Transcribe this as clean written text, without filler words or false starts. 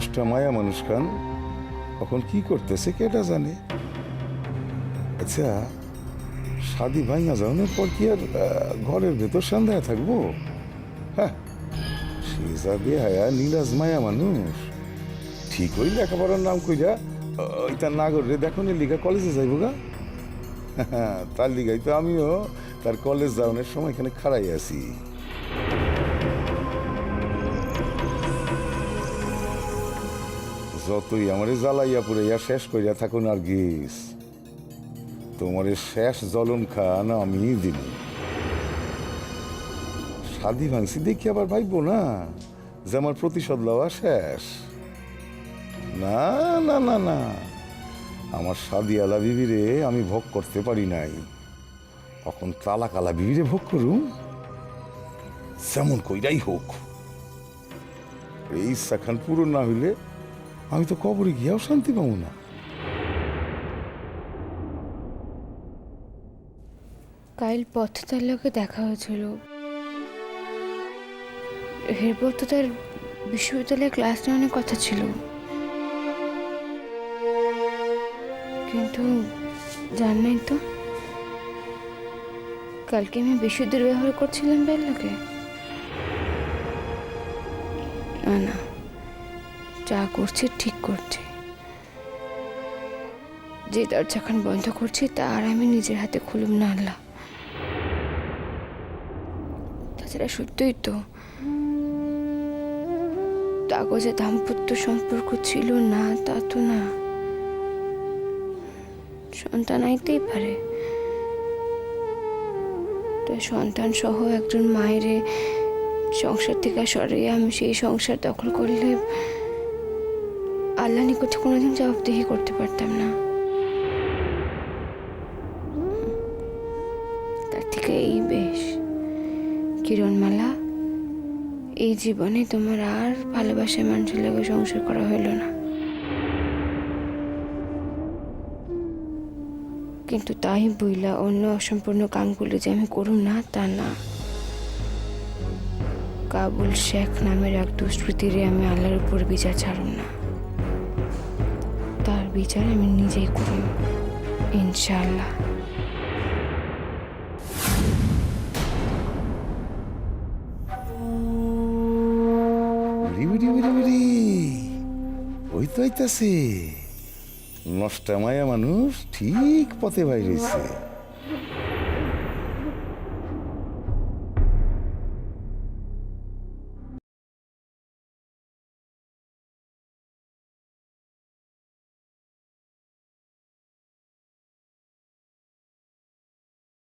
নষ্টা মায়া মানুষ খান এখন কি করতেছে কেটা জানে। আচ্ছা, শাদি ভাঙা যাওয়ার পর কি আর ঘরের ভেতর সন্ধ্যায় থাকবো? হ্যাঁ, সে যা বেহায়া নীলাজ মায়া মানুষ। ঠিক হই লেখাপড়ার নাম কইরা ওই তার নাগরে দেখো লিগা কলেজে যাইব গা। তার লিগাই তো আমিও তার কলেজ যাওয়ানোর সময় এখানে খাড়াই আছি। যতই আমারে জ্বালাইয়া পুরাইয়া শেষ করিয়া থাকুন আর গিস, তোমারে শেষ জলন খান আমি দিব। শাদি ভাঙছি দেখি আবার ভাইবো না যে আমার প্রতিশোধ লওয়া শেষ। না না না না, আমার শাদিয়ালা বিবিরে আমি ভোগ করতে পারি নাই, তখন তালাকালা বিবিরে ভোগ করুম। যেমন কইরাই হোক, এই ইচ্ছা খান পূরণ না হইলে আমি তো কবরে গিয়াও শান্তি পাবো না। কাল পথ তার লোকে দেখা হয়েছিল। এরপর তো তার বিশ্ববিদ্যালয়ে ক্লাস নেওয়ার কথা ছিল, কিন্তু জানাই তো কালকে আমি বেশি দুর্ব্যবহার করছিলাম বেল্লাকে। না না, যা করছি ঠিক করছি। যে দরজাখান বন্ধ করছি তার আমি নিজের হাতে খুলুম না আল্লাহ। তাছাড়া সত্যই তো কাগজে দাম্পত্য সম্পর্ক ছিল না তা তো না। সন্তান আইতেই পারে, তাই সন্তান সহ একজন মায়ের সংসার থেকে সরিয়ে আমি সেই সংসার দখল করলে আল্লাহ নিকটে কোনোদিন জবাবদিহি করতে পারতাম না। তার থেকে এই বেশ। কিরণমালা, এই জীবনে তোমার আর ভালোবাসার মানুষের লাগে সংসার করা হইল না, কিন্তু তাই বইলা অন্য অসম্পূর্ণ কামগুলো যে আমি করুম না তা না। কাবুল শেখ নামের এক দুষ্কৃতীরে আমি আল্লাহর উপর বিচার ছাড়ুম না, তার বিচার আমি নিজেই করুম ইনশাআল্লাহ। ওই তো হইতাছে নষ্টা মায়া মানুষ ঠিক পথে বাইরেছে।